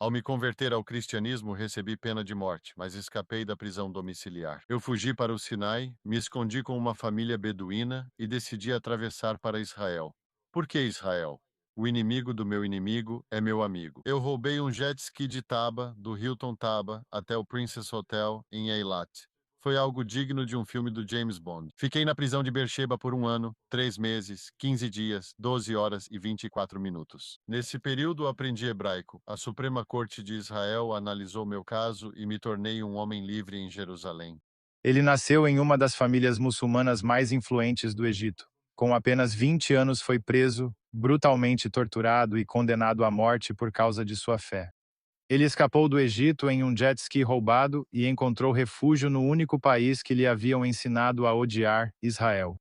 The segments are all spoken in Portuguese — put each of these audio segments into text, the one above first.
Ao me converter ao cristianismo, recebi pena de morte, mas escapei da prisão domiciliar. Eu fugi para o Sinai, me escondi com uma família beduína e decidi atravessar para Israel. Por que Israel? O inimigo do meu inimigo é meu amigo. Eu roubei um jet ski de Taba, do Hilton Taba, até o Princess Hotel, em Eilat. Foi algo digno de um filme do James Bond. Fiquei na prisão de Beersheba por 1 ano, 3 meses, 15 dias, 12 horas e 24 minutos. Nesse período aprendi hebraico. A Suprema Corte de Israel analisou meu caso e me tornei um homem livre em Jerusalém. Ele nasceu em uma das famílias muçulmanas mais influentes do Egito. Com apenas 20 anos foi preso, brutalmente torturado e condenado à morte por causa de sua fé. Ele escapou do Egito em um jet ski roubado e encontrou refúgio no único país que lhe haviam ensinado a odiar, Israel.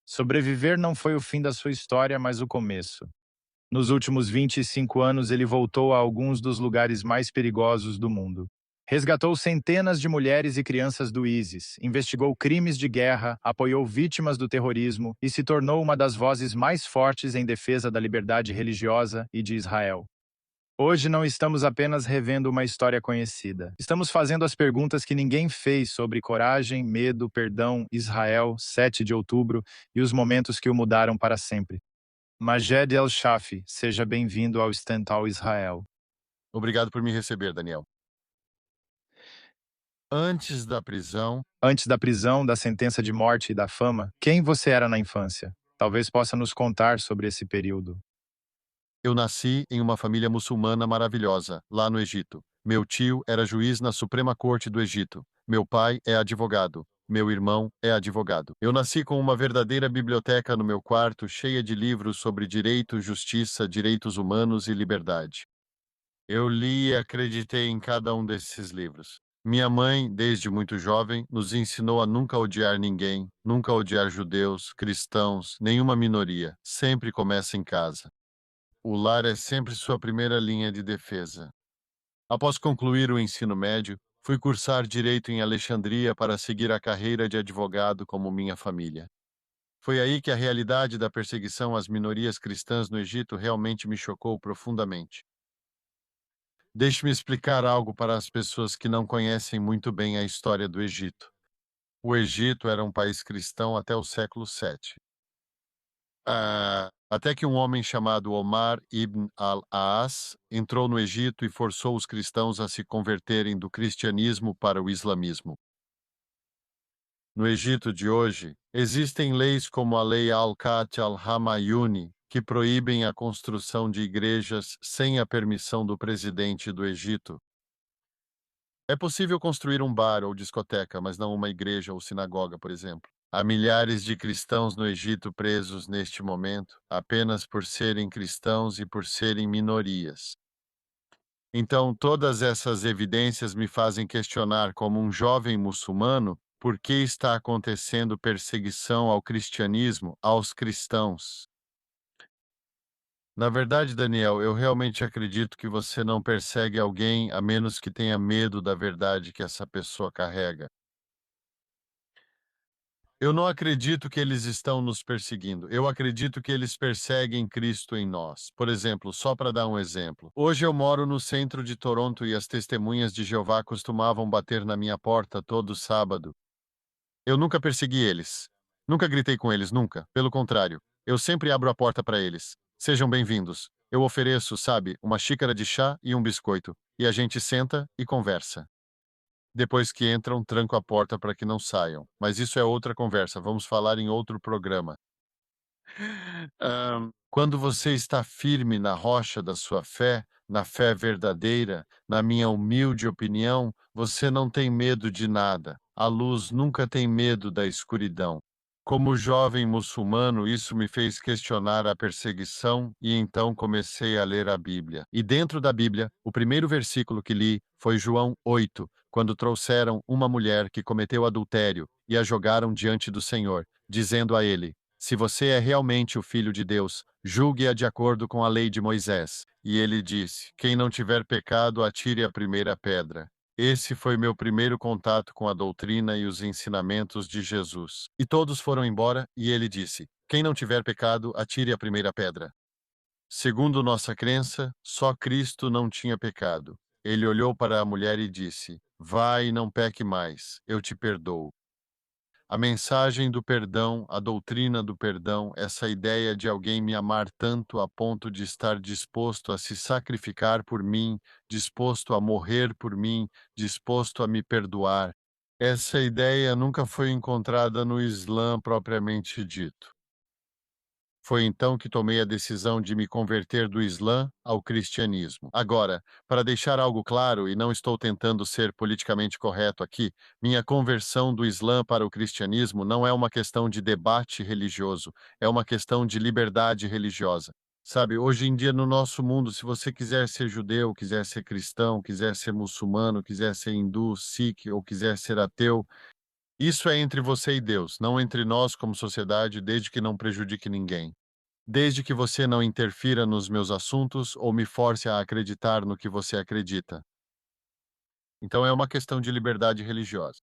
Sobreviver não foi o fim da sua história, mas o começo. Nos últimos 25 anos, ele voltou a alguns dos lugares mais perigosos do mundo. Resgatou centenas de mulheres e crianças do ISIS, investigou crimes de guerra, apoiou vítimas do terrorismo e se tornou uma das vozes mais fortes em defesa da liberdade religiosa e de Israel. Hoje não estamos apenas revendo uma história conhecida. Estamos fazendo as perguntas que ninguém fez sobre coragem, medo, perdão, Israel, 7 de outubro e os momentos que o mudaram para sempre. Majed El-Shafi, seja bem-vindo ao Stental Israel. Obrigado por me receber, Daniel. Antes da prisão, Antes da prisão, da sentença de morte e da fama, quem você era na infância? Talvez possa nos contar sobre esse período. eu nasci em uma família muçulmana maravilhosa, lá no Egito. Meu tio era juiz na Suprema Corte do Egito. Meu pai é advogado. Meu irmão é advogado. Eu nasci com uma verdadeira biblioteca no meu quarto, cheia de livros sobre direito, justiça, direitos humanos e liberdade. Eu li e acreditei em cada um desses livros. Minha mãe, desde muito jovem, nos ensinou a nunca odiar ninguém, nunca odiar judeus, cristãos, nenhuma minoria. Sempre começa em casa. O lar é sempre sua primeira linha de defesa. Após concluir o ensino médio, fui cursar direito em Alexandria para seguir a carreira de advogado como minha família. Foi aí que a realidade da perseguição às minorias cristãs no Egito realmente me chocou profundamente. Deixe-me explicar algo para as pessoas que não conhecem muito bem a história do Egito. O Egito era um país cristão até o século VII. Até que um homem chamado Omar ibn al-As entrou no Egito e forçou os cristãos a se converterem do cristianismo para o islamismo. No Egito de hoje, existem leis como a Lei Al-Qat al-Hamayuni, que proíbem a construção de igrejas sem a permissão do presidente do Egito. É possível construir um bar ou discoteca, mas não uma igreja ou sinagoga, por exemplo. Há milhares de cristãos no Egito presos neste momento, apenas por serem cristãos e por serem minorias. Então, todas essas evidências me fazem questionar, como um jovem muçulmano, por que está acontecendo perseguição ao cristianismo, aos cristãos. Na verdade, Daniel, eu realmente acredito que você não persegue alguém a menos que tenha medo da verdade que essa pessoa carrega. Eu não acredito que eles estão nos perseguindo. Eu acredito que eles perseguem Cristo em nós. Por exemplo, só para dar um exemplo. Hoje eu moro no centro de Toronto e as testemunhas de Jeová costumavam bater na minha porta todo sábado. Eu nunca persegui eles. Nunca gritei com eles, nunca. Pelo contrário, eu sempre abro a porta para eles. Sejam bem-vindos. Eu ofereço, sabe, uma xícara de chá e um biscoito. E a gente senta e conversa. Depois que entram, tranco a porta para que não saiam. Mas isso é outra conversa, vamos falar em outro programa. Quando você está firme na rocha da sua fé, na fé verdadeira, na minha humilde opinião, você não tem medo de nada. A luz nunca tem medo da escuridão. Como jovem muçulmano, isso me fez questionar a perseguição e então comecei a ler a Bíblia. E dentro da Bíblia, o primeiro versículo que li foi João 8, quando trouxeram uma mulher que cometeu adultério e a jogaram diante do Senhor, dizendo a ele: se você é realmente o Filho de Deus, julgue-a de acordo com a lei de Moisés. E ele disse: quem não tiver pecado, atire a primeira pedra. Esse foi meu primeiro contato com a doutrina e os ensinamentos de Jesus. E todos foram embora, e ele disse: quem não tiver pecado, atire a primeira pedra. Segundo nossa crença, só Cristo não tinha pecado. Ele olhou para a mulher e disse: Vai e não peque mais, eu te perdoo. A mensagem do perdão, a doutrina do perdão, essa ideia de alguém me amar tanto a ponto de estar disposto a se sacrificar por mim, disposto a morrer por mim, disposto a me perdoar. Essa ideia nunca foi encontrada no Islã propriamente dito. Foi então que tomei a decisão de me converter do Islã ao cristianismo. Agora, para deixar algo claro, e não estou tentando ser politicamente correto aqui, minha conversão do Islã para o cristianismo não é uma questão de debate religioso, é uma questão de liberdade religiosa. Sabe, hoje em dia no nosso mundo, se você quiser ser judeu, quiser ser cristão, quiser ser muçulmano, quiser ser hindu, sikh ou quiser ser ateu, isso é entre você e Deus, não entre nós como sociedade, desde que não prejudique ninguém. Desde que você não interfira nos meus assuntos ou me force a acreditar no que você acredita. Então é uma questão de liberdade religiosa.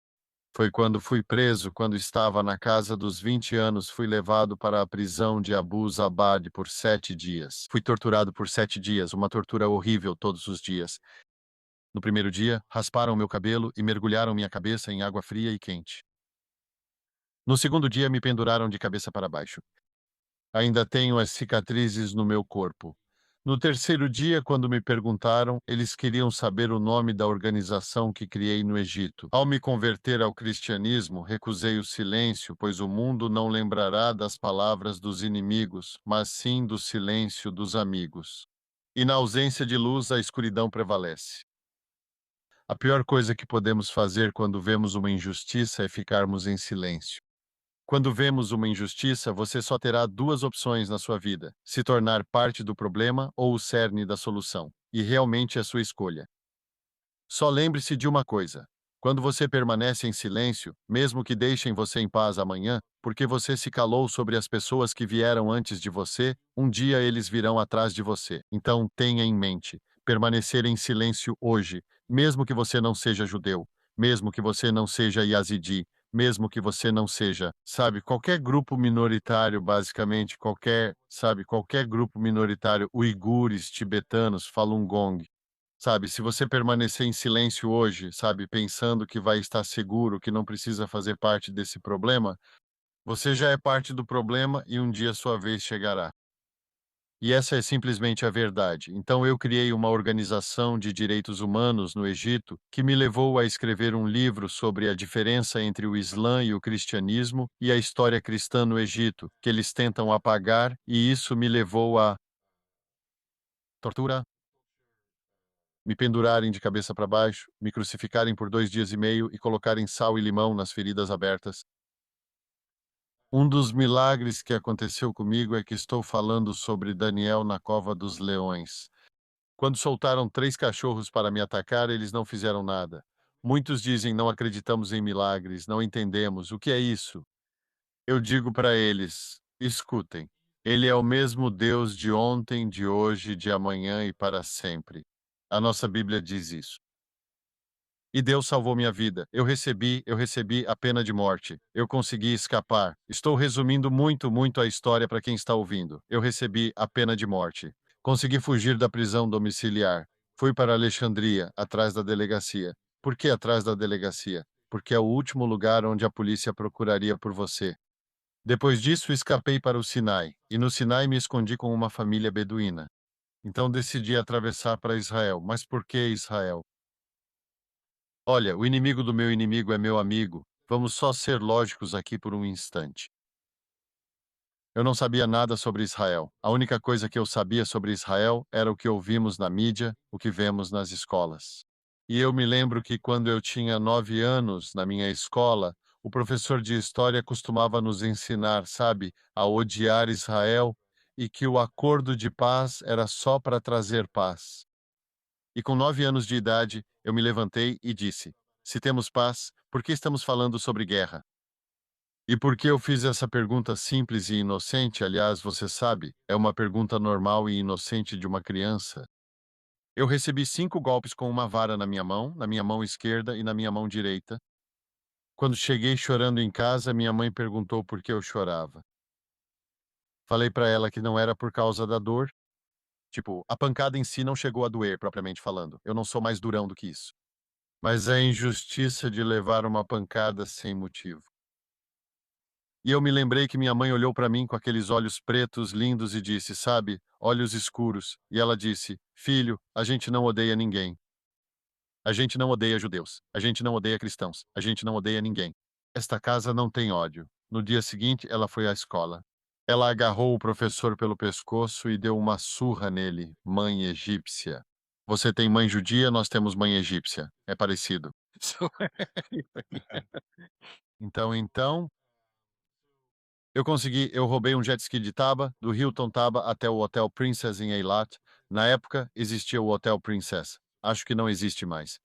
Foi quando fui preso, quando estava na casa dos 20 anos, fui levado para a prisão de Abu Zabad por 7 dias. Fui torturado por 7 dias, uma tortura horrível todos os dias. No primeiro dia, rasparam meu cabelo e mergulharam minha cabeça em água fria e quente. No segundo dia, me penduraram de cabeça para baixo. Ainda tenho as cicatrizes no meu corpo. No terceiro dia, quando me perguntaram, eles queriam saber o nome da organização que criei no Egito. Ao me converter ao cristianismo, recusei o silêncio, pois o mundo não lembrará das palavras dos inimigos, mas sim do silêncio dos amigos. E na ausência de luz, a escuridão prevalece. A pior coisa que podemos fazer quando vemos uma injustiça é ficarmos em silêncio. Quando vemos uma injustiça, você só terá duas opções na sua vida: se tornar parte do problema ou o cerne da solução. E realmente é sua escolha. Só lembre-se de uma coisa: quando você permanece em silêncio, mesmo que deixem você em paz amanhã, porque você se calou sobre as pessoas que vieram antes de você, um dia eles virão atrás de você. Então tenha em mente: permanecer em silêncio hoje, mesmo que você não seja judeu, mesmo que você não seja yazidi, mesmo que você não seja, sabe, qualquer grupo minoritário, basicamente, qualquer grupo minoritário, uigures, tibetanos, Falun Gong. Sabe, se você permanecer em silêncio hoje, sabe, pensando que vai estar seguro, que não precisa fazer parte desse problema, você já é parte do problema e um dia sua vez chegará. E essa é simplesmente a verdade. Então eu criei uma organização de direitos humanos no Egito que me levou a escrever um livro sobre a diferença entre o Islã e o cristianismo e a história cristã no Egito, que eles tentam apagar, e isso me levou a tortura, me pendurarem de cabeça para baixo, me crucificarem por 2 dias e meio e colocarem sal e limão nas feridas abertas. Um dos milagres que aconteceu comigo é que estou falando sobre Daniel na cova dos leões. Quando soltaram 3 cachorros para me atacar, eles não fizeram nada. Muitos dizem: não acreditamos em milagres, não entendemos. O que é isso? Eu digo para eles: escutem. Ele é o mesmo Deus de ontem, de hoje, de amanhã e para sempre. A nossa Bíblia diz isso. E Deus salvou minha vida. Eu recebi a pena de morte. Eu consegui escapar. Estou resumindo muito a história para quem está ouvindo. Eu recebi a pena de morte. Consegui fugir da prisão domiciliar. Fui para Alexandria, atrás da delegacia. Por que atrás da delegacia? Porque é o último lugar onde a polícia procuraria por você. Depois disso, escapei para o Sinai, e no Sinai me escondi com uma família beduína. Então decidi atravessar para Israel. Mas por que Israel? Olha, o inimigo do meu inimigo é meu amigo. Vamos só ser lógicos aqui por um instante. Eu não sabia nada sobre Israel. A única coisa que eu sabia sobre Israel era o que ouvimos na mídia, o que vemos nas escolas. E eu me lembro que quando eu tinha 9 anos, na minha escola, o professor de história costumava nos ensinar, sabe, a odiar Israel e que o acordo de paz era só para trazer paz. E com 9 anos de idade, eu me levantei e disse: se temos paz, por que estamos falando sobre guerra? E por que eu fiz essa pergunta simples e inocente? Aliás, você sabe, é uma pergunta normal e inocente de uma criança. Eu recebi 5 golpes com uma vara na minha mão esquerda e na minha mão direita. Quando cheguei chorando em casa, minha mãe perguntou por que eu chorava. Falei para ela que não era por causa da dor. Tipo, a pancada em si não chegou a doer, propriamente falando. Eu não sou mais durão do que isso. Mas a injustiça de levar uma pancada sem motivo. E eu me lembrei que minha mãe olhou para mim com aqueles olhos pretos lindos e disse, sabe, olhos escuros. E ela disse, filho, a gente não odeia ninguém. A gente não odeia judeus. A gente não odeia cristãos. A gente não odeia ninguém. Esta casa não tem ódio. No dia seguinte, ela foi à escola. Ela agarrou o professor pelo pescoço e deu uma surra nele, mãe egípcia. Você tem mãe judia, nós temos mãe egípcia. É parecido. Então, eu roubei um jet ski de Taba, do Hilton Taba até o Hotel Princess em Eilat. Na época, existia o Hotel Princess. Acho que não existe mais.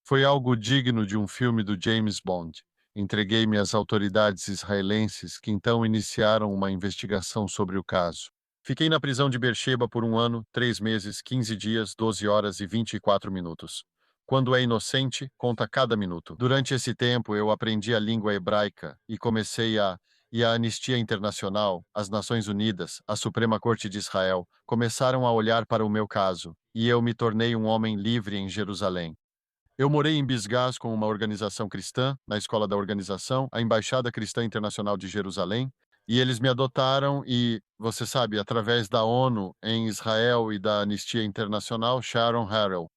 Foi algo digno de um filme do James Bond. Entreguei-me às autoridades israelenses, que então iniciaram uma investigação sobre o caso. Fiquei na prisão de Beersheba por 1 ano, 3 meses, 15 dias, 12 horas e 24 minutos. Quando é inocente, conta cada minuto. Durante esse tempo, eu aprendi a língua hebraica e E a Anistia Internacional, as Nações Unidas, a Suprema Corte de Israel começaram a olhar para o meu caso, e eu me tornei um homem livre em Jerusalém. Eu morei em Bisgás com uma organização cristã, na escola da organização, a Embaixada Cristã Internacional de Jerusalém, e eles me adotaram e, você sabe, através da ONU em Israel e da Anistia Internacional, Sharon Harrell.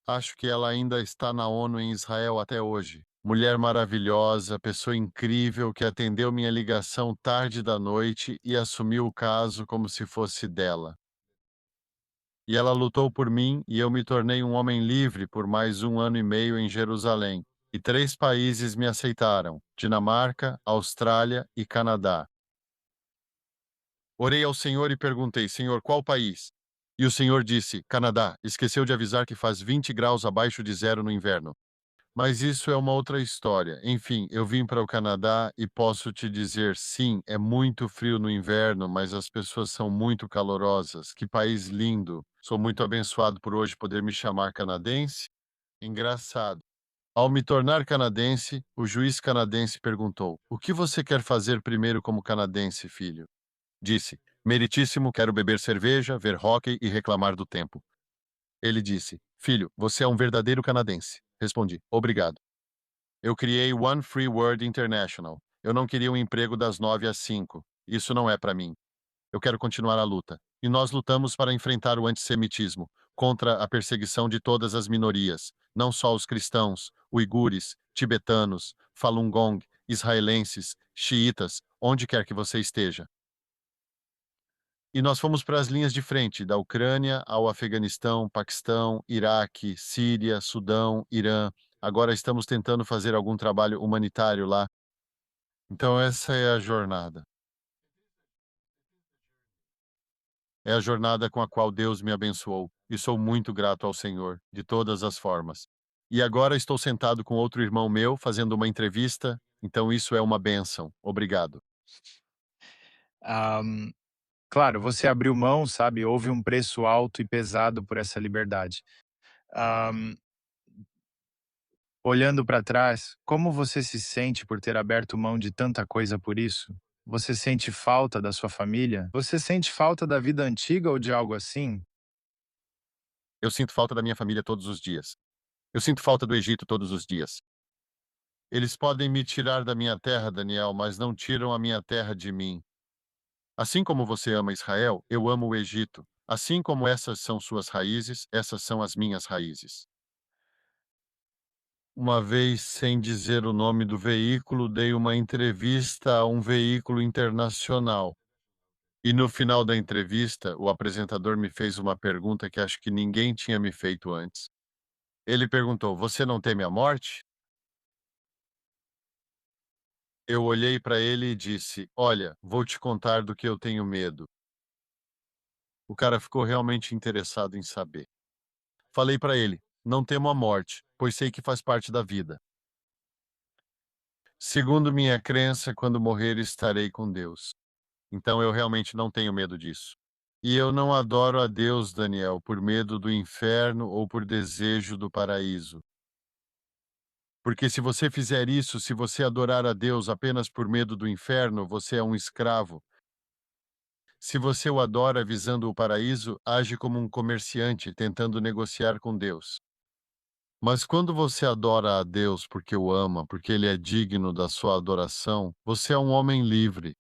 Acho que ela ainda está na ONU em Israel até hoje. Mulher maravilhosa, pessoa incrível que atendeu minha ligação tarde da noite e assumiu o caso como se fosse dela. E ela lutou por mim e eu me tornei um homem livre por mais 1 ano e meio em Jerusalém. E 3 países me aceitaram: Dinamarca, Austrália e Canadá. Orei ao Senhor e perguntei: Senhor, qual país? E o Senhor disse: Canadá. Esqueceu de avisar que faz 20 graus abaixo de zero no inverno. Mas isso é uma outra história. Enfim, eu vim para o Canadá e posso te dizer, sim, é muito frio no inverno, mas as pessoas são muito calorosas. Que país lindo. Sou muito abençoado por hoje poder me chamar canadense. Engraçado. Ao me tornar canadense, o juiz canadense perguntou: O que você quer fazer primeiro como canadense, filho? Disse: Meritíssimo, quero beber cerveja, ver hóquei e reclamar do tempo. Ele disse: Filho, você é um verdadeiro canadense. Respondi: Obrigado. Eu criei One Free Word International. Eu não queria um emprego das 9 às 5. Isso não é para mim. Eu quero continuar a luta. E nós lutamos para enfrentar o antissemitismo, contra a perseguição de todas as minorias, não só os cristãos, uigures, tibetanos, Falun Gong, israelenses, xiitas, onde quer que você esteja. E nós fomos para as linhas de frente, da Ucrânia ao Afeganistão, Paquistão, Iraque, Síria, Sudão, Irã. Agora estamos tentando fazer algum trabalho humanitário lá. Então essa é a jornada. É a jornada com a qual Deus me abençoou, e sou muito grato ao Senhor, de todas as formas. E agora estou sentado com outro irmão meu, fazendo uma entrevista, então isso é uma bênção. Obrigado. Ahm, claro, você abriu mão, sabe? Houve um preço alto e pesado por essa liberdade. Ahm, olhando para trás, como você se sente por ter aberto mão de tanta coisa por isso? Você sente falta da sua família? Você sente falta da vida antiga ou de algo assim? Eu sinto falta da minha família todos os dias. Eu sinto falta do Egito todos os dias. Eles podem me tirar da minha terra, Daniel, mas não tiram a minha terra de mim. Assim como você ama Israel, eu amo o Egito. Assim como essas são suas raízes, essas são as minhas raízes. Uma vez, sem dizer o nome do veículo, dei uma entrevista a um veículo internacional. E no final da entrevista, o apresentador me fez uma pergunta que acho que ninguém tinha me feito antes. Ele perguntou: Você não teme a morte? Eu olhei para ele e disse: Olha, vou te contar do que eu tenho medo. O cara ficou realmente interessado em saber. Falei para ele: Não temo a morte, pois sei que faz parte da vida. Segundo minha crença, quando morrer estarei com Deus. Então eu realmente não tenho medo disso. E eu não adoro a Deus, Daniel, por medo do inferno ou por desejo do paraíso. Porque se você fizer isso, se você adorar a Deus apenas por medo do inferno, você é um escravo. Se você o adora visando o paraíso, age como um comerciante tentando negociar com Deus. Mas quando você adora a Deus porque o ama, porque ele é digno da sua adoração, você é um homem livre.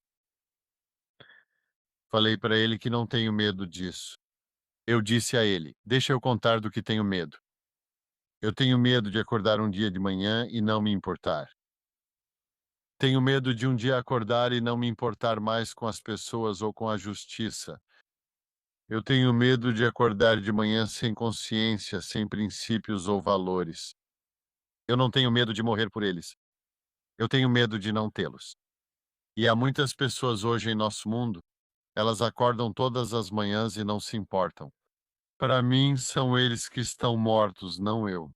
Falei para ele que não tenho medo disso. Eu disse a ele: deixa eu contar do que tenho medo. Eu tenho medo de acordar um dia de manhã e não me importar. Tenho medo de um dia acordar e não me importar mais com as pessoas ou com a justiça. Eu tenho medo de acordar de manhã sem consciência, sem princípios ou valores. Eu não tenho medo de morrer por eles. Eu tenho medo de não tê-los. E há muitas pessoas hoje em nosso mundo, elas acordam todas as manhãs e não se importam. Para mim, são eles que estão mortos, não eu.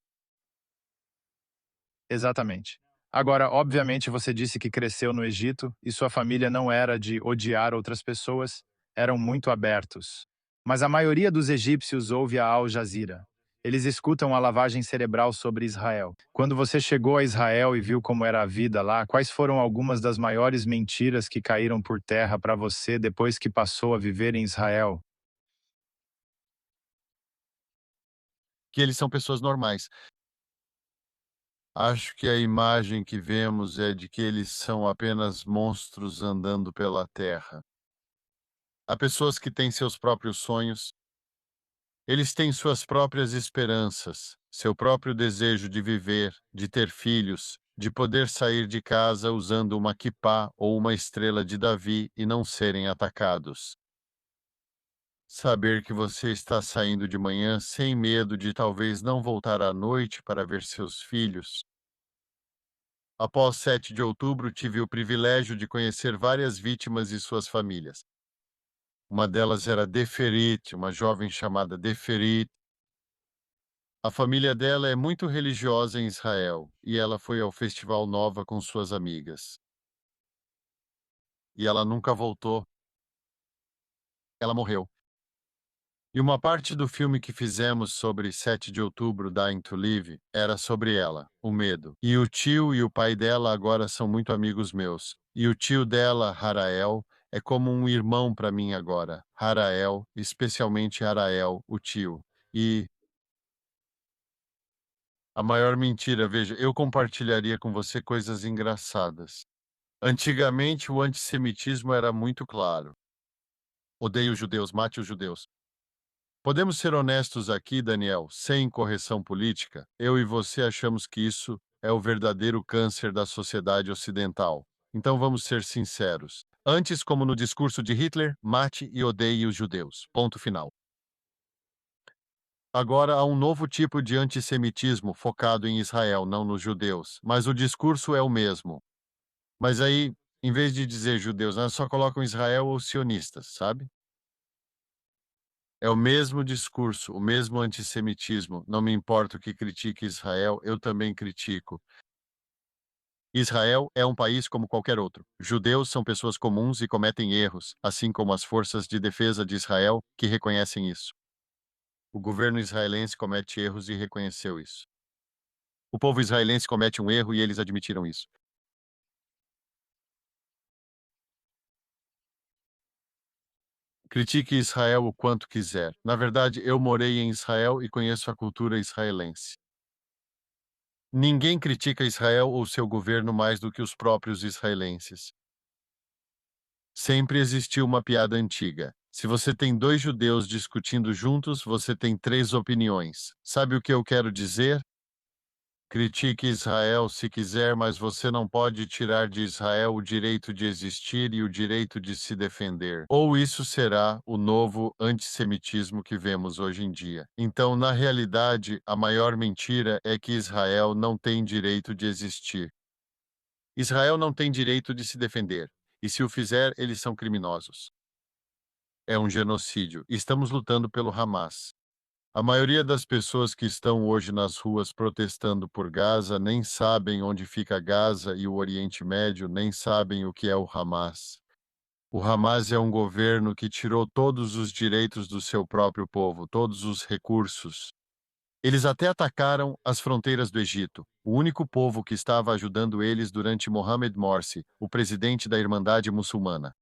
Exatamente. Agora, obviamente, você disse que cresceu no Egito e sua família não era de odiar outras pessoas, eram muito abertos. Mas a maioria dos egípcios ouve a Al Jazeera. Eles escutam a lavagem cerebral sobre Israel. Quando você chegou a Israel e viu como era a vida lá, quais foram algumas das maiores mentiras que caíram por terra para você depois que passou a viver em Israel? Que eles são pessoas normais. Acho que a imagem que vemos é de que eles são apenas monstros andando pela terra. Há pessoas que têm seus próprios sonhos, eles têm suas próprias esperanças, seu próprio desejo de viver, de ter filhos, de poder sair de casa usando uma quipá ou uma estrela de Davi e não serem atacados. Saber que você está saindo de manhã sem medo de talvez não voltar à noite para ver seus filhos. Após 7 de outubro, tive o privilégio de conhecer várias vítimas e suas famílias. Uma delas era Deferit, uma jovem chamada Deferit. A família dela é muito religiosa em Israel e ela foi ao Festival Nova com suas amigas. E ela nunca voltou. Ela morreu. E uma parte do filme que fizemos sobre 7 de outubro, Dying to Live, era sobre ela, o medo. E o tio e o pai dela agora são muito amigos meus. E o tio dela, Harael, é como um irmão para mim agora. Harael, especialmente Harael, o tio. E a maior mentira, veja, eu compartilharia com você coisas engraçadas. Antigamente, o antissemitismo era muito claro. Odeio os judeus, mate os judeus. Podemos ser honestos aqui, Daniel, sem correção política. Eu e você achamos que isso é o verdadeiro câncer da sociedade ocidental. Então vamos ser sinceros. Antes, como no discurso de Hitler, mate e odeie os judeus. Ponto final. Agora há um novo tipo de antissemitismo focado em Israel, não nos judeus, mas o discurso é o mesmo. Mas aí, em vez de dizer judeus, nós só colocam Israel ou sionistas, sabe? É o mesmo discurso, o mesmo antissemitismo. Não me importa o que critique Israel, eu também critico. Israel é um país como qualquer outro. Judeus são pessoas comuns e cometem erros, assim como as forças de defesa de Israel, que reconhecem isso. O governo israelense comete erros e reconheceu isso. O povo israelense comete um erro e eles admitiram isso. Critique Israel o quanto quiser. Na verdade, eu morei em Israel e conheço a cultura israelense. Ninguém critica Israel ou seu governo mais do que os próprios israelenses. Sempre existiu uma piada antiga. Se você tem dois judeus discutindo juntos, você tem três opiniões. Sabe o que eu quero dizer? Critique Israel se quiser, mas você não pode tirar de Israel o direito de existir e o direito de se defender. Ou isso será o novo antissemitismo que vemos hoje em dia. Então, na realidade, a maior mentira é que Israel não tem direito de existir. Israel não tem direito de se defender. E se o fizer, eles são criminosos. É um genocídio. Estamos lutando pelo Hamas. A maioria das pessoas que estão hoje nas ruas protestando por Gaza nem sabem onde fica Gaza e o Oriente Médio, nem sabem o que é o Hamas. O Hamas é um governo que tirou todos os direitos do seu próprio povo, todos os recursos. Eles até atacaram as fronteiras do Egito, o único povo que estava ajudando eles durante Mohamed Morsi, o presidente da Irmandade Muçulmana.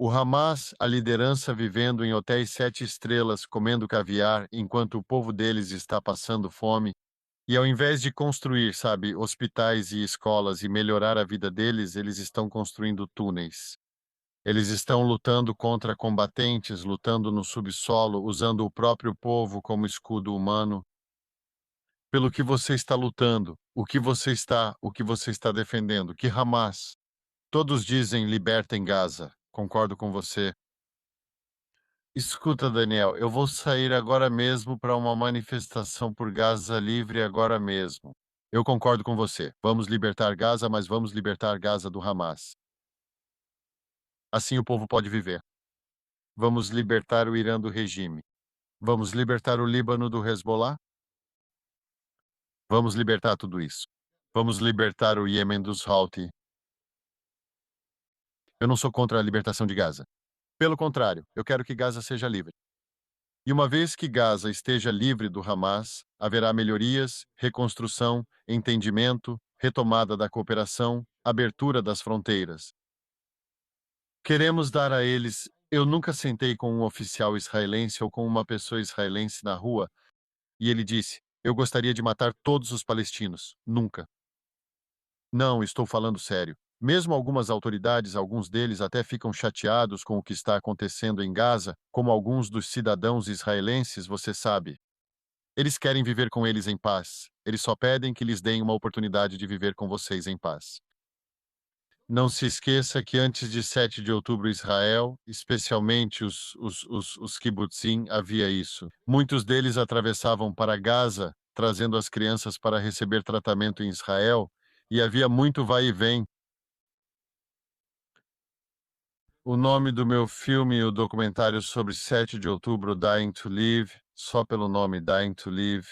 O Hamas, a liderança vivendo em hotéis 7 estrelas, comendo caviar, enquanto o povo deles está passando fome. E ao invés de construir, sabe, hospitais e escolas e melhorar a vida deles, eles estão construindo túneis. Eles estão lutando contra combatentes, lutando no subsolo, usando o próprio povo como escudo humano. Pelo que você está lutando, o que você está defendendo, que Hamas. Todos dizem libertem Gaza. Concordo com você. Escuta, Daniel, eu vou sair agora mesmo para uma manifestação por Gaza livre agora mesmo. Eu concordo com você. Vamos libertar Gaza, mas vamos libertar Gaza do Hamas. Assim o povo pode viver. Vamos libertar o Irã do regime. Vamos libertar o Líbano do Hezbollah? Vamos libertar tudo isso. Vamos libertar o Iêmen dos Houthi. Eu não sou contra a libertação de Gaza. Pelo contrário, eu quero que Gaza seja livre. E uma vez que Gaza esteja livre do Hamas, haverá melhorias, reconstrução, entendimento, retomada da cooperação, abertura das fronteiras. Queremos dar a eles. Eu nunca sentei com um oficial israelense ou com uma pessoa israelense na rua e ele disse: Eu gostaria de matar todos os palestinos. Nunca. Não, estou falando sério. Mesmo algumas autoridades, alguns deles até ficam chateados com o que está acontecendo em Gaza, como alguns dos cidadãos israelenses, você sabe. Eles querem viver com eles em paz. Eles só pedem que lhes deem uma oportunidade de viver com vocês em paz. Não se esqueça que antes de 7 de outubro, Israel, especialmente os kibbutzim, havia isso. Muitos deles atravessavam para Gaza, trazendo as crianças para receber tratamento em Israel, e havia muito vai e vem. O nome do meu filme, o documentário sobre 7 de outubro, Dying to Live, só pelo nome Dying to Live,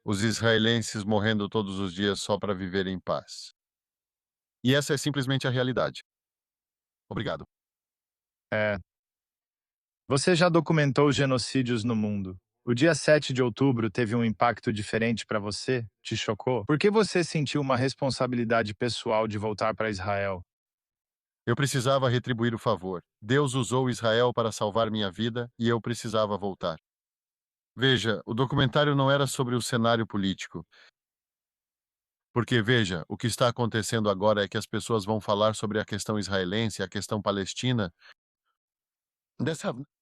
os israelenses morrendo todos os dias só para viver em paz. E essa é simplesmente a realidade. Obrigado. É. Você já documentou genocídios no mundo. O dia 7 de outubro teve um impacto diferente para você? Te chocou? Por que você sentiu uma responsabilidade pessoal de voltar para Israel? Eu precisava retribuir o favor. Deus usou Israel para salvar minha vida e eu precisava voltar. Veja, o documentário não era sobre o cenário político. Porque, veja, o que está acontecendo agora é que as pessoas vão falar sobre a questão israelense, a questão palestina.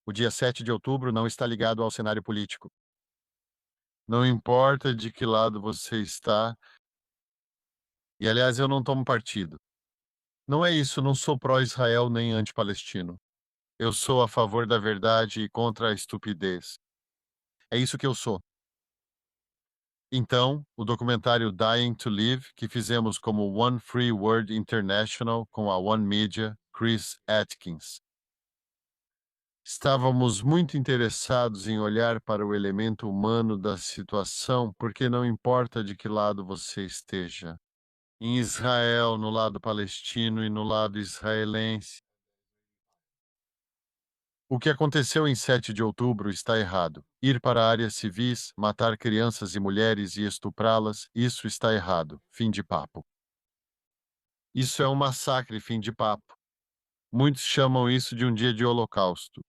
O dia 7 de outubro não está ligado ao cenário político. Não importa de que lado você está, e aliás, eu não tomo partido. Não é isso, não sou pró-Israel nem anti-palestino. Eu sou a favor da verdade e contra a estupidez. É isso que eu sou. Então, o documentário Dying to Live, que fizemos como One Free World International com a One Media, Chris Atkins. Estávamos muito interessados em olhar para o elemento humano da situação, porque não importa de que lado você esteja. Em Israel, no lado palestino e no lado israelense. O que aconteceu em 7 de outubro está errado. Ir para áreas civis, matar crianças e mulheres e estuprá-las, isso está errado. Fim de papo. Isso é um massacre, fim de papo. Muitos chamam isso de um dia de holocausto.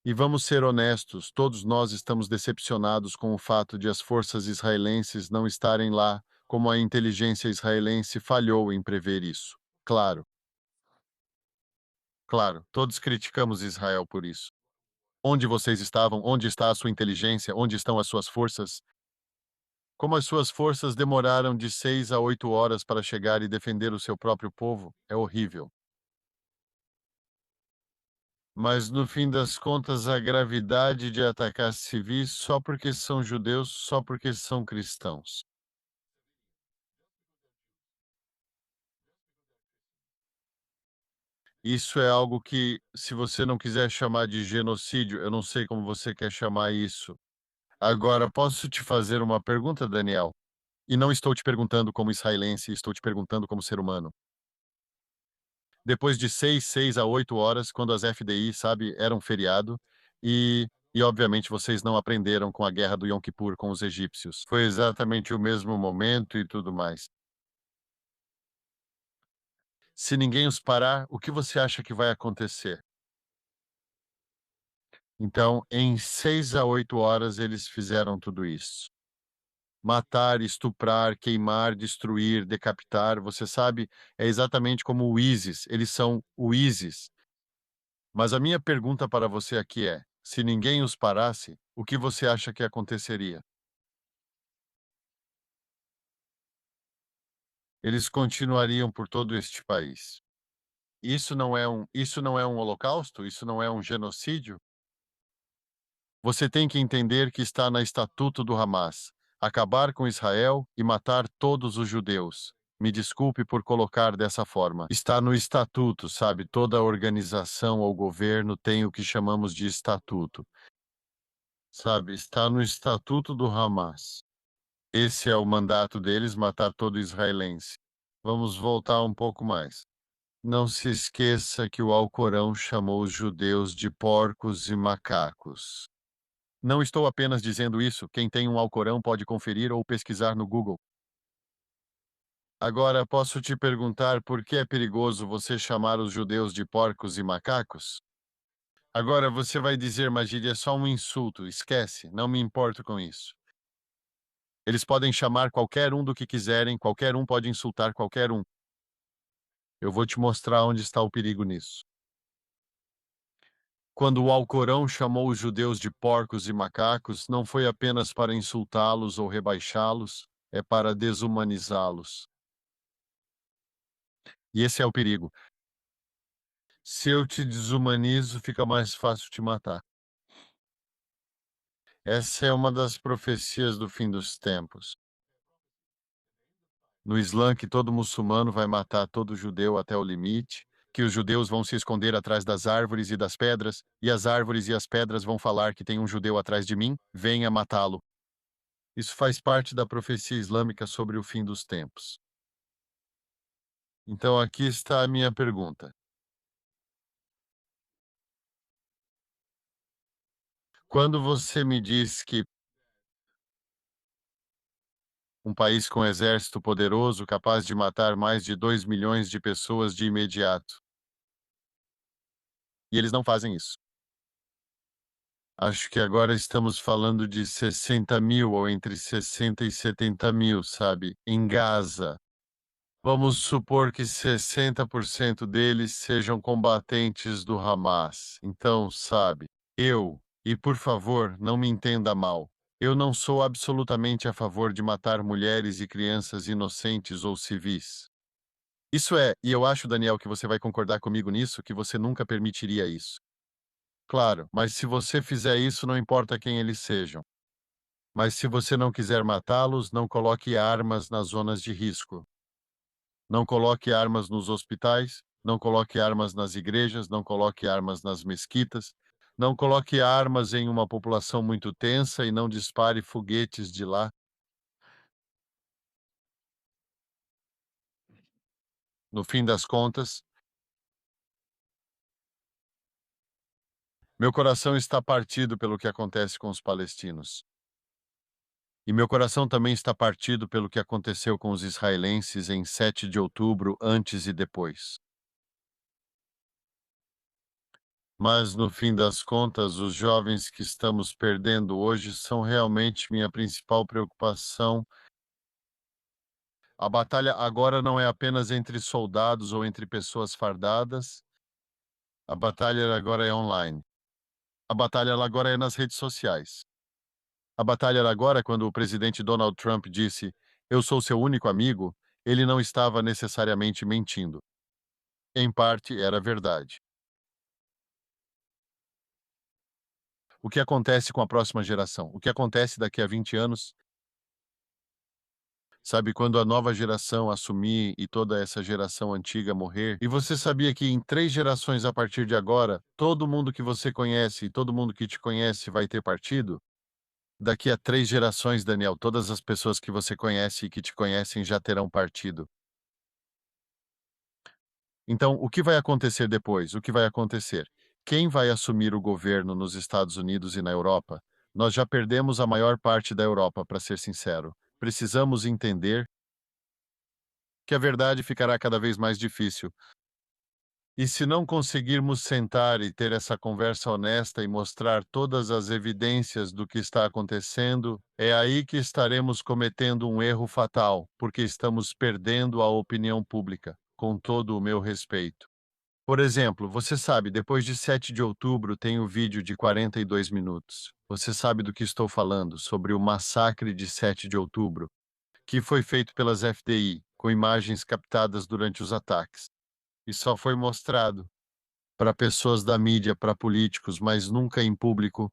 E vamos ser honestos, todos nós estamos decepcionados com o fato de as forças israelenses não estarem lá, como a inteligência israelense falhou em prever isso. Claro, claro, todos criticamos Israel por isso. Onde vocês estavam? Onde está a sua inteligência? Onde estão as suas forças? Como as suas forças demoraram de 6 a 8 horas para chegar e defender o seu próprio povo? É horrível. Mas no fim das contas, a gravidade de atacar civis só porque são judeus, só porque são cristãos. Isso é algo que, se você não quiser chamar de genocídio, eu não sei como você quer chamar isso. Agora, posso te fazer uma pergunta, Daniel? E não estou te perguntando como israelense, estou te perguntando como ser humano. Depois de 6 a 8 horas, quando as FDI, sabe, eram feriado, e obviamente vocês não aprenderam com a guerra do Yom Kippur com os egípcios. Foi exatamente o mesmo momento e tudo mais. Se ninguém os parar, o que você acha que vai acontecer? Então, em 6 a 8 horas, eles fizeram tudo isso. Matar, estuprar, queimar, destruir, decapitar, você sabe, é exatamente como o ISIS, eles são o ISIS. Mas a minha pergunta para você aqui é: se ninguém os parasse, o que você acha que aconteceria? Eles continuariam por todo este país. Isso não é um holocausto? Isso não é um genocídio? Você tem que entender que está no estatuto do Hamas, acabar com Israel e matar todos os judeus. Me desculpe por colocar dessa forma. Está no estatuto, sabe? Toda organização ou governo tem o que chamamos de estatuto. Sabe? Está no estatuto do Hamas. Esse é o mandato deles, matar todo israelense. Vamos voltar um pouco mais. Não se esqueça que o Alcorão chamou os judeus de porcos e macacos. Não estou apenas dizendo isso, quem tem um Alcorão pode conferir ou pesquisar no Google. Agora, posso te perguntar por que é perigoso você chamar os judeus de porcos e macacos? Agora você vai dizer, Magília, é só um insulto, esquece, não me importo com isso. Eles podem chamar qualquer um do que quiserem, qualquer um pode insultar qualquer um. Eu vou te mostrar onde está o perigo nisso. Quando o Alcorão chamou os judeus de porcos e macacos, não foi apenas para insultá-los ou rebaixá-los, é para desumanizá-los. E esse é o perigo. Se eu te desumanizo, fica mais fácil te matar. Essa é uma das profecias do fim dos tempos. No Islã, que todo muçulmano vai matar todo judeu até o limite, que os judeus vão se esconder atrás das árvores e das pedras, e as árvores e as pedras vão falar que tem um judeu atrás de mim, venha matá-lo. Isso faz parte da profecia islâmica sobre o fim dos tempos. Então aqui está a minha pergunta. Quando você me diz que um país com exército poderoso capaz de matar mais de 2 milhões de pessoas de imediato, e eles não fazem isso. Acho que agora estamos falando de 60 mil ou entre 60 e 70 mil, sabe, em Gaza. Vamos supor que 60% deles sejam combatentes do Hamas. Então, sabe, e por favor, não me entenda mal, eu não sou absolutamente a favor de matar mulheres e crianças inocentes ou civis. Isso é, e eu acho, Daniel, que você vai concordar comigo nisso, que você nunca permitiria isso. Claro, mas se você fizer isso, não importa quem eles sejam. Mas se você não quiser matá-los, não coloque armas nas zonas de risco. Não coloque armas nos hospitais, não coloque armas nas igrejas, não coloque armas nas mesquitas, não coloque armas em uma população muito tensa e não dispare foguetes de lá. No fim das contas, meu coração está partido pelo que acontece com os palestinos. E meu coração também está partido pelo que aconteceu com os israelenses em 7 de outubro, antes e depois. Mas, no fim das contas, os jovens que estamos perdendo hoje são realmente minha principal preocupação. A batalha agora não é apenas entre soldados ou entre pessoas fardadas, a batalha agora é online. A batalha agora é nas redes sociais. A batalha agora, quando o presidente Donald Trump disse: "Eu sou seu único amigo", ele não estava necessariamente mentindo. Em parte, era verdade. O que acontece com a próxima geração? O que acontece daqui a 20 anos? Sabe, quando a nova geração assumir e toda essa geração antiga morrer, e você sabia que em 3 gerações a partir de agora, todo mundo que você conhece e todo mundo que te conhece vai ter partido? Daqui a 3 gerações, Daniel, todas as pessoas que você conhece e que te conhecem já terão partido. Então, o que vai acontecer depois? O que vai acontecer? Quem vai assumir o governo nos Estados Unidos e na Europa? Nós já perdemos a maior parte da Europa, para ser sincero. Precisamos entender que a verdade ficará cada vez mais difícil. E se não conseguirmos sentar e ter essa conversa honesta e mostrar todas as evidências do que está acontecendo, é aí que estaremos cometendo um erro fatal, porque estamos perdendo a opinião pública, com todo o meu respeito. Por exemplo, você sabe, depois de 7 de outubro tem o vídeo de 42 minutos. Você sabe do que estou falando, sobre o massacre de 7 de outubro, que foi feito pelas FDI, com imagens captadas durante os ataques. E só foi mostrado para pessoas da mídia, para políticos, mas nunca em público.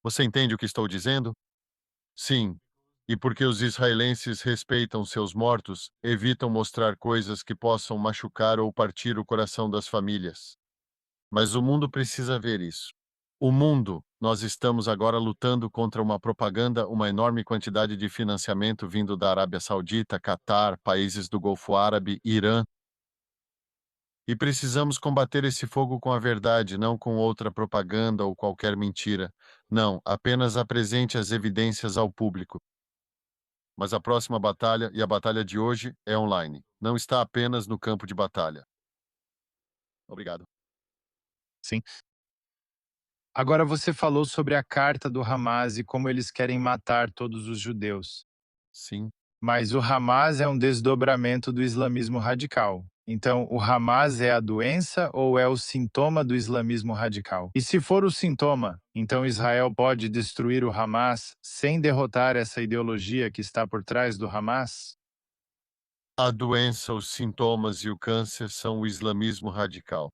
Você entende o que estou dizendo? Sim. E porque os israelenses respeitam seus mortos, evitam mostrar coisas que possam machucar ou partir o coração das famílias. Mas o mundo precisa ver isso. O mundo, nós estamos agora lutando contra uma propaganda, uma enorme quantidade de financiamento vindo da Arábia Saudita, Catar, países do Golfo Árabe, Irã. E precisamos combater esse fogo com a verdade, não com outra propaganda ou qualquer mentira. Não, apenas apresente as evidências ao público. Mas a próxima batalha, e a batalha de hoje, é online. Não está apenas no campo de batalha. Obrigado. Sim. Agora você falou sobre a carta do Hamas e como eles querem matar todos os judeus. Sim. Mas o Hamas é um desdobramento do islamismo radical. Então, o Hamas é a doença ou é o sintoma do islamismo radical? E se for o sintoma, então Israel pode destruir o Hamas sem derrotar essa ideologia que está por trás do Hamas? A doença, os sintomas e o câncer são o islamismo radical.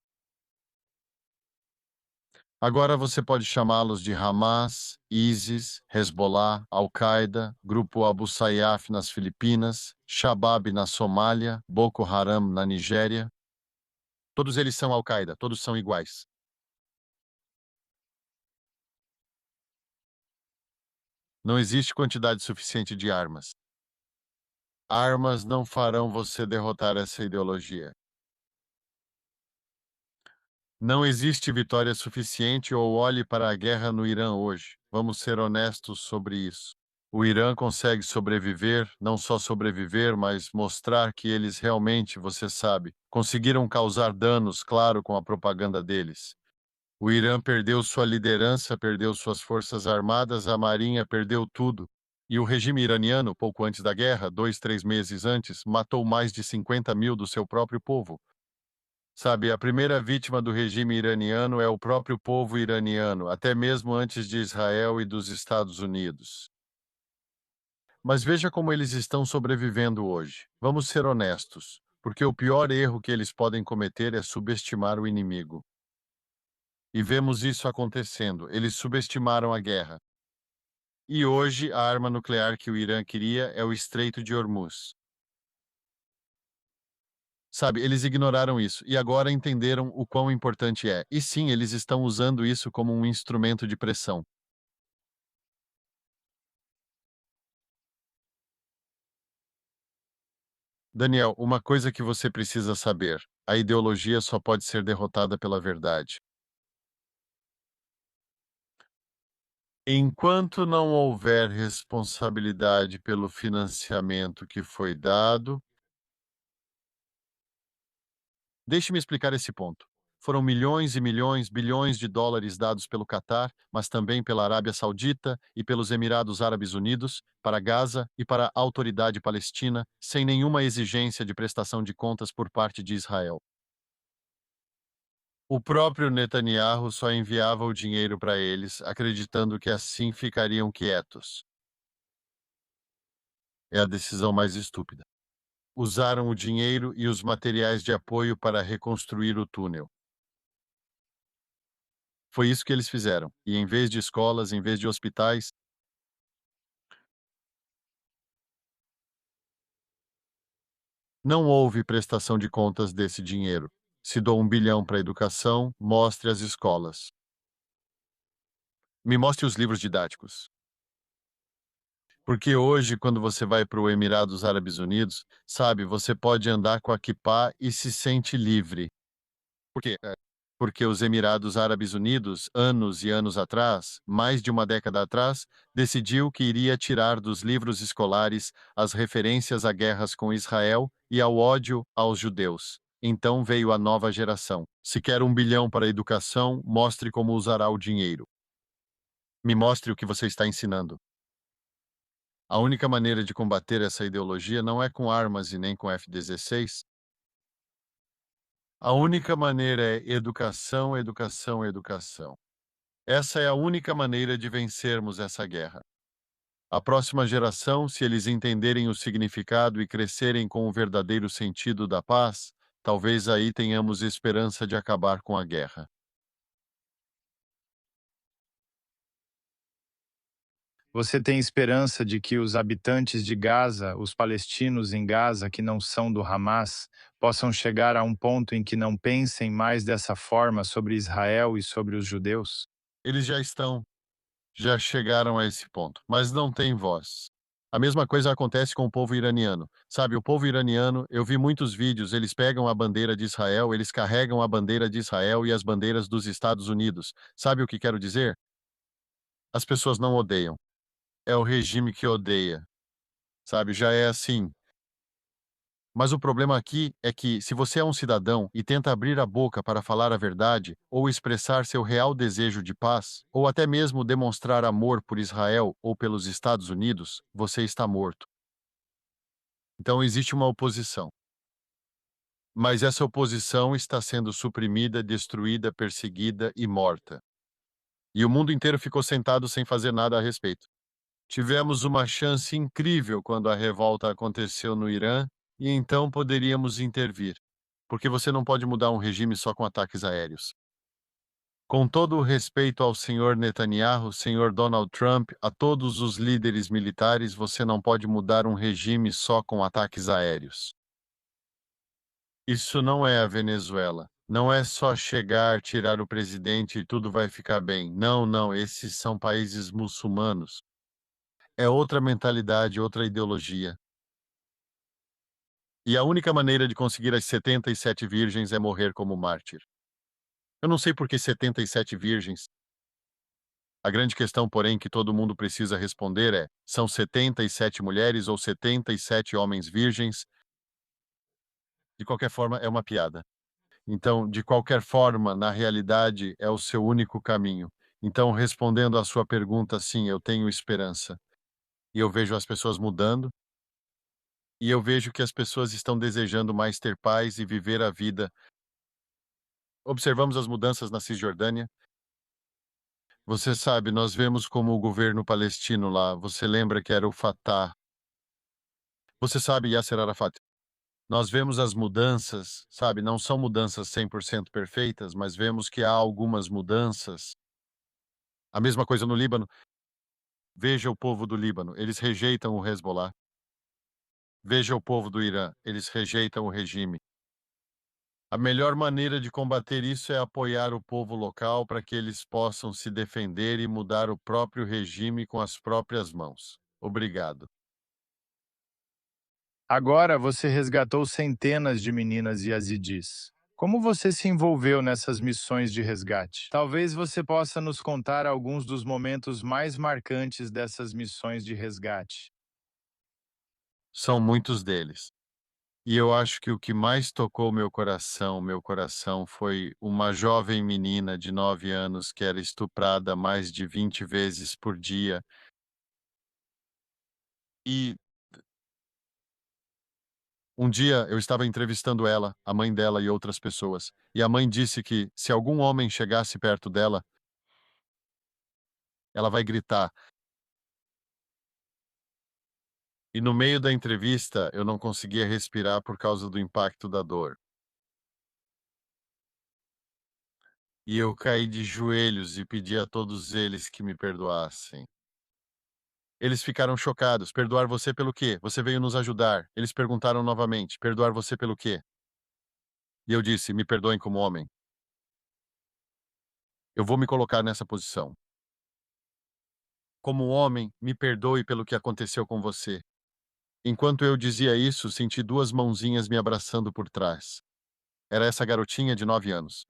Agora você pode chamá-los de Hamas, ISIS, Hezbollah, Al-Qaeda, Grupo Abu Sayyaf nas Filipinas, Shabab na Somália, Boko Haram na Nigéria. Todos eles são Al-Qaeda, todos são iguais. Não existe quantidade suficiente de armas. Armas não farão você derrotar essa ideologia. Não existe vitória suficiente ou olhe para a guerra no Irã hoje. Vamos ser honestos sobre isso. O Irã consegue sobreviver, não só sobreviver, mas mostrar que eles realmente, você sabe, conseguiram causar danos, claro, com a propaganda deles. O Irã perdeu sua liderança, perdeu suas forças armadas, a marinha perdeu tudo. E o regime iraniano, pouco antes da guerra, 2, 3 meses antes, matou mais de 50 mil do seu próprio povo. Sabe, a primeira vítima do regime iraniano é o próprio povo iraniano, até mesmo antes de Israel e dos Estados Unidos. Mas veja como eles estão sobrevivendo hoje. Vamos ser honestos, porque o pior erro que eles podem cometer é subestimar o inimigo. E vemos isso acontecendo. Eles subestimaram a guerra. E hoje a arma nuclear que o Irã queria é o Estreito de Hormuz. Sabe, eles ignoraram isso e agora entenderam o quão importante é. E sim, eles estão usando isso como um instrumento de pressão. Daniel, uma coisa que você precisa saber: a ideologia só pode ser derrotada pela verdade. Enquanto não houver responsabilidade pelo financiamento que foi dado, deixe-me explicar esse ponto. Foram milhões e milhões, bilhões de dólares dados pelo Catar, mas também pela Arábia Saudita e pelos Emirados Árabes Unidos, para Gaza e para a Autoridade Palestina, sem nenhuma exigência de prestação de contas por parte de Israel. O próprio Netanyahu só enviava o dinheiro para eles, acreditando que assim ficariam quietos. É a decisão mais estúpida. Usaram o dinheiro e os materiais de apoio para reconstruir o túnel. Foi isso que eles fizeram. E em vez de escolas, em vez de hospitais, não houve prestação de contas desse dinheiro. Se dou 1 bilhão para a educação, mostre as escolas. Me mostre os livros didáticos. Porque hoje, quando você vai para o Emirados Árabes Unidos, sabe, você pode andar com a kippá e se sente livre. Por quê? porque os Emirados Árabes Unidos, anos e anos atrás, mais de uma década atrás, decidiu que iria tirar dos livros escolares as referências a guerras com Israel e ao ódio aos judeus. Então veio a nova geração. Se quer 1 bilhão para a educação, mostre como usará o dinheiro. Me mostre o que você está ensinando. A única maneira de combater essa ideologia não é com armas e nem com F-16. A única maneira é educação, educação, educação. Essa é a única maneira de vencermos essa guerra. A próxima geração, se eles entenderem o significado e crescerem com o verdadeiro sentido da paz, talvez aí tenhamos esperança de acabar com a guerra. Você tem esperança de que os habitantes de Gaza, os palestinos em Gaza que não são do Hamas, possam chegar a um ponto em que não pensem mais dessa forma sobre Israel e sobre os judeus? Eles já chegaram a esse ponto, mas não têm voz. A mesma coisa acontece com o povo iraniano. Sabe, o povo iraniano, eu vi muitos vídeos, eles pegam a bandeira de Israel, eles carregam a bandeira de Israel e as bandeiras dos Estados Unidos. Sabe o que quero dizer? As pessoas não odeiam. É o regime que odeia. Sabe, já é assim. Mas o problema aqui é que, se você é um cidadão e tenta abrir a boca para falar a verdade, ou expressar seu real desejo de paz, ou até mesmo demonstrar amor por Israel ou pelos Estados Unidos, você está morto. Então existe uma oposição. Mas essa oposição está sendo suprimida, destruída, perseguida e morta. E o mundo inteiro ficou sentado sem fazer nada a respeito. Tivemos uma chance incrível quando a revolta aconteceu no Irã, e então poderíamos intervir. Porque você não pode mudar um regime só com ataques aéreos. Com todo o respeito ao senhor Netanyahu, senhor Donald Trump, a todos os líderes militares, você não pode mudar um regime só com ataques aéreos. Isso não é a Venezuela. Não é só chegar, tirar o presidente e tudo vai ficar bem. Não, não, esses são países muçulmanos. É outra mentalidade, outra ideologia. E a única maneira de conseguir as 77 virgens é morrer como mártir. Eu não sei por que 77 virgens. A grande questão, porém, que todo mundo precisa responder é: são 77 mulheres ou 77 homens virgens? De qualquer forma, é uma piada. Então, de qualquer forma, na realidade, é o seu único caminho. Então, respondendo à sua pergunta, sim, eu tenho esperança. E eu vejo as pessoas mudando, e eu vejo que as pessoas estão desejando mais ter paz e viver a vida. Observamos as mudanças na Cisjordânia. Você sabe, nós vemos como o governo palestino lá, você lembra que era o Fatah. Você sabe Yasser Arafat. Nós vemos as mudanças, sabe, não são mudanças 100% perfeitas, mas vemos que há algumas mudanças. A mesma coisa no Líbano. Veja o povo do Líbano, eles rejeitam o Hezbollah. Veja o povo do Irã, eles rejeitam o regime. A melhor maneira de combater isso é apoiar o povo local para que eles possam se defender e mudar o próprio regime com as próprias mãos. Obrigado. Agora você resgatou centenas de meninas yazidis. Como você se envolveu nessas missões de resgate? Talvez você possa nos contar alguns dos momentos mais marcantes dessas missões de resgate. São muitos deles. E eu acho que o que mais tocou meu coração, foi uma jovem menina de 9 anos que era estuprada mais de 20 vezes por dia. E um dia eu estava entrevistando ela, a mãe dela e outras pessoas, e a mãe disse que se algum homem chegasse perto dela, ela vai gritar. E no meio da entrevista eu não conseguia respirar por causa do impacto da dor. E eu caí de joelhos e pedi a todos eles que me perdoassem. Eles ficaram chocados. Perdoar você pelo quê? Você veio nos ajudar. Eles perguntaram novamente: perdoar você pelo quê? E eu disse: me perdoem como homem. Eu vou me colocar nessa posição. Como homem, me perdoe pelo que aconteceu com você. Enquanto eu dizia isso, senti duas mãozinhas me abraçando por trás. Era essa garotinha de 9 anos.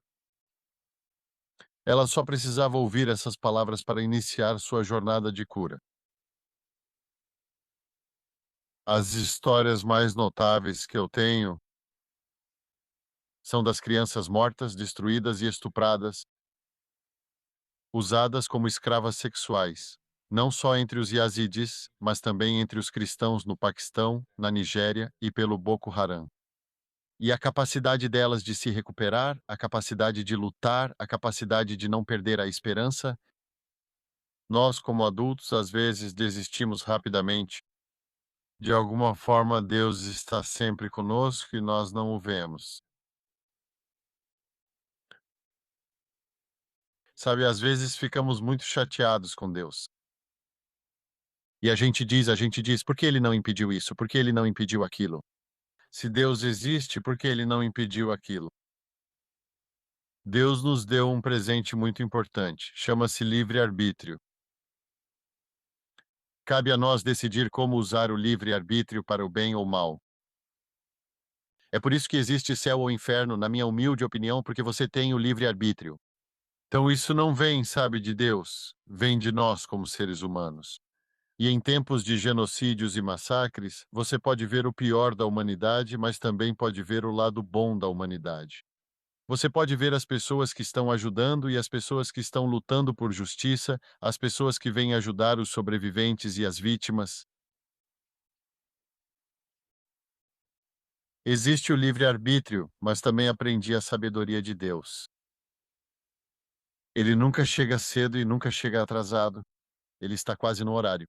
Ela só precisava ouvir essas palavras para iniciar sua jornada de cura. As histórias mais notáveis que eu tenho são das crianças mortas, destruídas e estupradas, usadas como escravas sexuais, não só entre os Yazidis, mas também entre os cristãos no Paquistão, na Nigéria e pelo Boko Haram. E a capacidade delas de se recuperar, a capacidade de lutar, a capacidade de não perder a esperança. Nós, como adultos, às vezes desistimos rapidamente. De alguma forma, Deus está sempre conosco e nós não o vemos. Sabe, às vezes ficamos muito chateados com Deus. E a gente diz, por que ele não impediu isso? Por que ele não impediu aquilo? Se Deus existe, por que ele não impediu aquilo? Deus nos deu um presente muito importante, chama-se livre-arbítrio. Cabe a nós decidir como usar o livre-arbítrio para o bem ou mal. É por isso que existe céu ou inferno, na minha humilde opinião, porque você tem o livre-arbítrio. Então isso não vem, sabe, de Deus, vem de nós como seres humanos. E em tempos de genocídios e massacres, você pode ver o pior da humanidade, mas também pode ver o lado bom da humanidade. Você pode ver as pessoas que estão ajudando e as pessoas que estão lutando por justiça, as pessoas que vêm ajudar os sobreviventes e as vítimas. Existe o livre-arbítrio, mas também aprendi a sabedoria de Deus. Ele nunca chega cedo e nunca chega atrasado. Ele está quase no horário.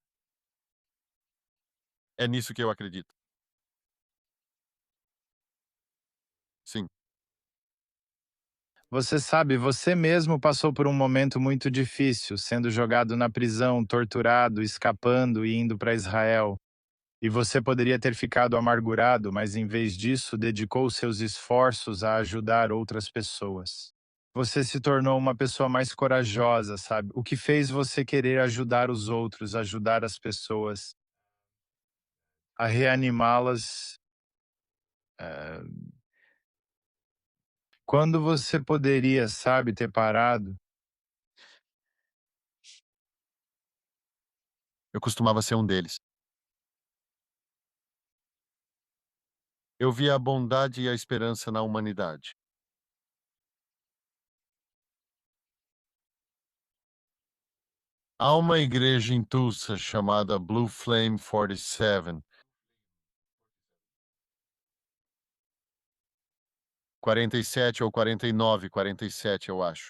É nisso que eu acredito. Sim. Você sabe, você mesmo passou por um momento muito difícil, sendo jogado na prisão, torturado, escapando e indo para Israel. E você poderia ter ficado amargurado, mas em vez disso, dedicou seus esforços a ajudar outras pessoas. Você se tornou uma pessoa mais corajosa, sabe? O que fez você querer ajudar os outros, ajudar as pessoas, a reanimá-las. eh, Quando você poderia, sabe, ter parado. Eu costumava ser um deles. Eu via a bondade e a esperança na humanidade. Há uma igreja em Tulsa chamada Blue Flame 47, 47 ou 49, 47, eu acho.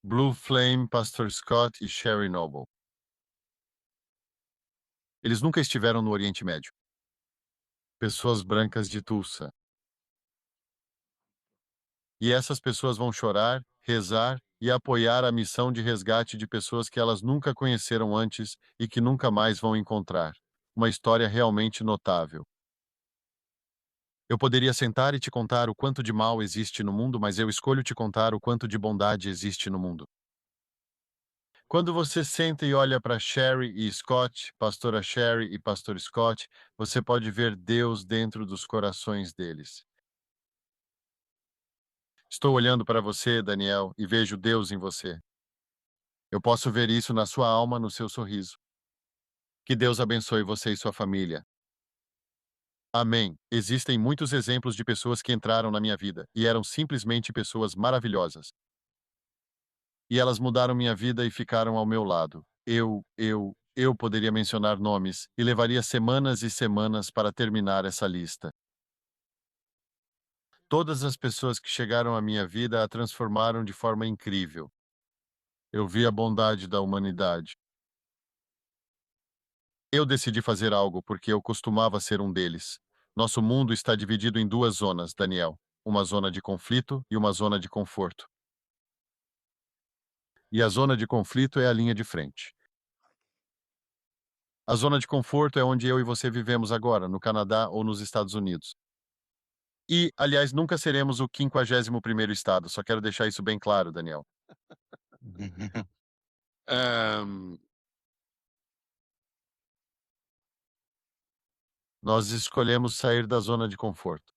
Blue Flame, Pastor Scott e Sherry Noble. Eles nunca estiveram no Oriente Médio. Pessoas brancas de Tulsa. E essas pessoas vão chorar, rezar e apoiar a missão de resgate de pessoas que elas nunca conheceram antes e que nunca mais vão encontrar. Uma história realmente notável. Eu poderia sentar e te contar o quanto de mal existe no mundo, mas eu escolho te contar o quanto de bondade existe no mundo. Quando você senta e olha para Sherry e Scott, pastora Sherry e pastor Scott, você pode ver Deus dentro dos corações deles. Estou olhando para você, Daniel, e vejo Deus em você. Eu posso ver isso na sua alma, no seu sorriso. Que Deus abençoe você e sua família. Amém. Existem muitos exemplos de pessoas que entraram na minha vida e eram simplesmente pessoas maravilhosas. E elas mudaram minha vida e ficaram ao meu lado. Eu poderia mencionar nomes e levaria semanas e semanas para terminar essa lista. Todas as pessoas que chegaram à minha vida a transformaram de forma incrível. Eu vi a bondade da humanidade. Eu decidi fazer algo porque eu costumava ser um deles. Nosso mundo está dividido em duas zonas, Daniel. Uma zona de conflito e uma zona de conforto. E a zona de conflito é a linha de frente. A zona de conforto é onde eu e você vivemos agora, no Canadá ou nos Estados Unidos. E, aliás, nunca seremos o 51º estado, só quero deixar isso bem claro, Daniel. Ahn, Nós escolhemos sair da zona de conforto.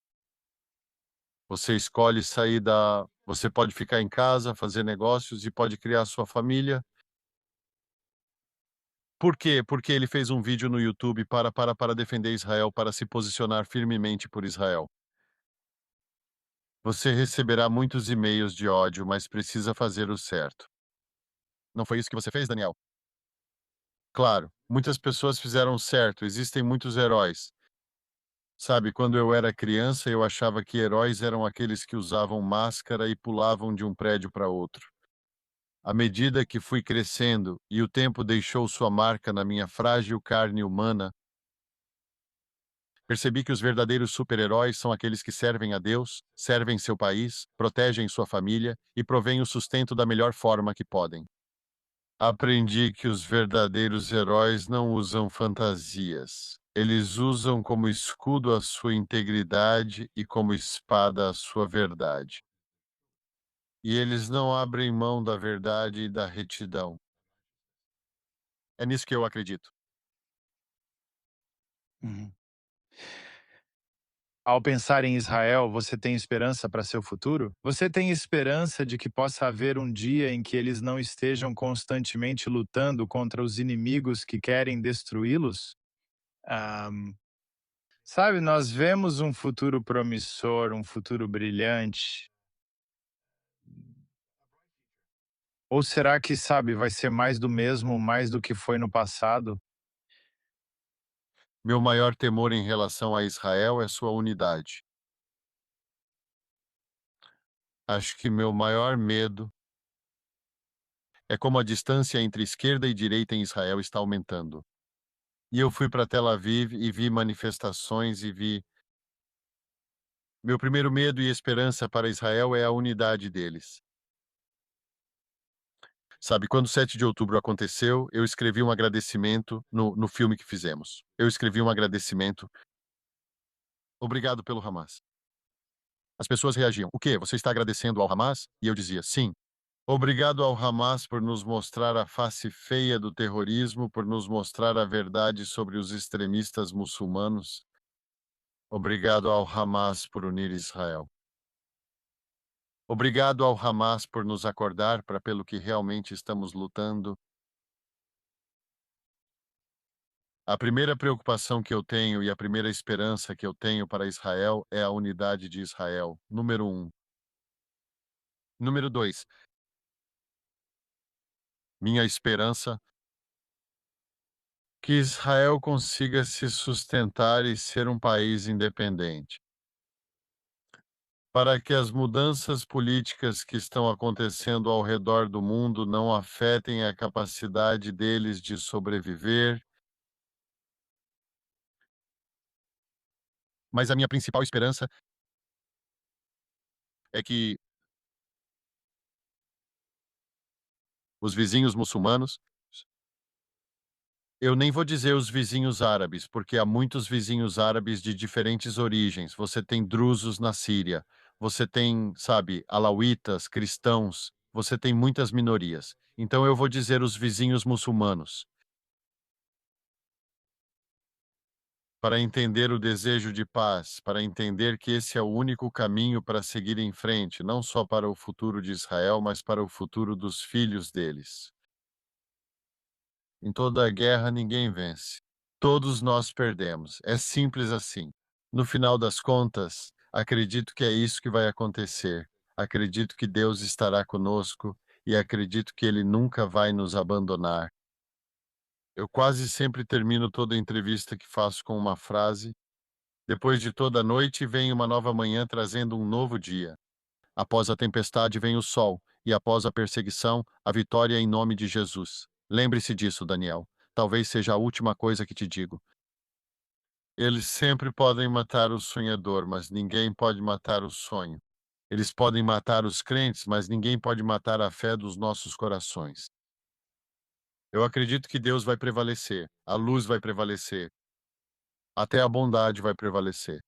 Você escolhe sair da você pode ficar em casa, fazer negócios e pode criar sua família. Por quê? Porque ele fez um vídeo no YouTube para defender Israel, para se posicionar firmemente por Israel. Você receberá muitos e-mails de ódio, mas precisa fazer o certo. Não foi isso que você fez, Daniel? Claro, muitas pessoas fizeram o certo, existem muitos heróis. Sabe, quando eu era criança, eu achava que heróis eram aqueles que usavam máscara e pulavam de um prédio para outro. À medida que fui crescendo e o tempo deixou sua marca na minha frágil carne humana, percebi que os verdadeiros super-heróis são aqueles que servem a Deus, servem seu país, protegem sua família e provêm o sustento da melhor forma que podem. Aprendi que os verdadeiros heróis não usam fantasias. Eles usam como escudo a sua integridade e como espada a sua verdade. E eles não abrem mão da verdade e da retidão. É nisso que eu acredito. Uhum. Ao pensar em Israel, você tem esperança para seu futuro? Você tem esperança de que possa haver um dia em que eles não estejam constantemente lutando contra os inimigos que querem destruí-los? Ah, sabe, nós vemos um futuro promissor, um futuro brilhante. Ou será que, sabe, vai ser mais do mesmo, mais do que foi no passado? Meu maior temor em relação a Israel é sua unidade. Acho que meu maior medo é como a distância entre esquerda e direita em Israel está aumentando. E eu fui para Tel Aviv e vi manifestações e vi. Meu primeiro medo e esperança para Israel é a unidade deles. Sabe, quando o 7 de outubro aconteceu, eu escrevi um agradecimento no filme que fizemos. Eu escrevi um agradecimento. Obrigado pelo Hamas. As pessoas reagiam: o quê? Você está agradecendo ao Hamas? E eu dizia: sim. Obrigado ao Hamas por nos mostrar a face feia do terrorismo, por nos mostrar a verdade sobre os extremistas muçulmanos. Obrigado ao Hamas por unir Israel. Obrigado ao Hamas por nos acordar para pelo que realmente estamos lutando. A primeira preocupação que eu tenho e a primeira esperança que eu tenho para Israel é a unidade de Israel, número um. Número 2, minha esperança que Israel consiga se sustentar e ser um país independente. Para que as mudanças políticas que estão acontecendo ao redor do mundo não afetem a capacidade deles de sobreviver. Mas a minha principal esperança é que os vizinhos muçulmanos, eu nem vou dizer os vizinhos árabes, porque há muitos vizinhos árabes de diferentes origens. Você tem drusos na Síria, você tem, sabe, alauítas, cristãos, você tem muitas minorias. Então eu vou dizer os vizinhos muçulmanos, para entender o desejo de paz, para entender que esse é o único caminho para seguir em frente, não só para o futuro de Israel, mas para o futuro dos filhos deles. Em toda a guerra ninguém vence. Todos nós perdemos. É simples assim. No final das contas, acredito que é isso que vai acontecer. Acredito que Deus estará conosco e acredito que Ele nunca vai nos abandonar. Eu quase sempre termino toda entrevista que faço com uma frase: depois de toda noite vem uma nova manhã trazendo um novo dia. Após a tempestade vem o sol, e após a perseguição, a vitória em nome de Jesus. Lembre-se disso, Daniel. Talvez seja a última coisa que te digo. Eles sempre podem matar o sonhador, mas ninguém pode matar o sonho. Eles podem matar os crentes, mas ninguém pode matar a fé dos nossos corações. Eu acredito que Deus vai prevalecer, a luz vai prevalecer, até a bondade vai prevalecer.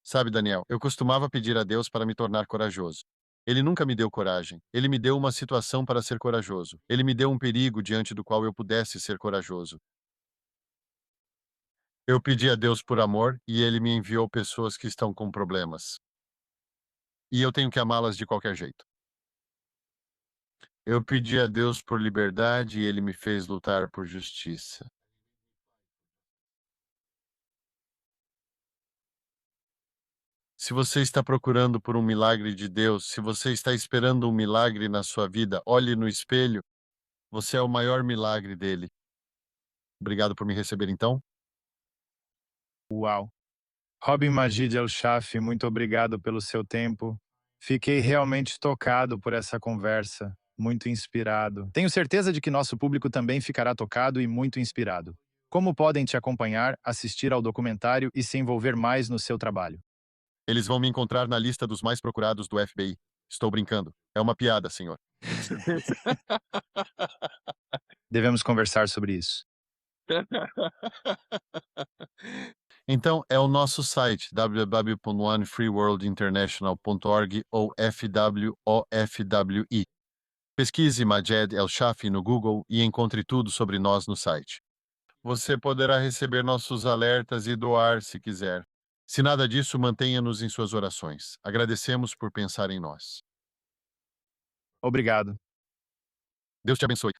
Sabe, Daniel, eu costumava pedir a Deus para me tornar corajoso. Ele nunca me deu coragem. Ele me deu uma situação para ser corajoso. Ele me deu um perigo diante do qual eu pudesse ser corajoso. Eu pedi a Deus por amor e ele me enviou pessoas que estão com problemas. e eu tenho que amá-las de qualquer jeito. Eu pedi a Deus por liberdade e ele me fez lutar por justiça. Se você está procurando por um milagre de Deus, se você está esperando um milagre na sua vida, olhe no espelho, você é o maior milagre dele. Obrigado por me receber então. Uau! Robin Majid El-Shaf, muito obrigado pelo seu tempo. Fiquei realmente tocado por essa conversa, muito inspirado. Tenho certeza de que nosso público também ficará tocado e muito inspirado. Como podem te acompanhar, assistir ao documentário e se envolver mais no seu trabalho? Eles vão me encontrar na lista dos mais procurados do FBI. Estou brincando. É uma piada, senhor. Devemos conversar sobre isso. Então, é o nosso site www.onefreeworldinternational.org ou FWOFWI. Pesquise Majed El-Shafi no Google e encontre tudo sobre nós no site. Você poderá receber nossos alertas e doar se quiser. Se nada disso, mantenha-nos em suas orações. Agradecemos por pensar em nós. Obrigado. Deus te abençoe.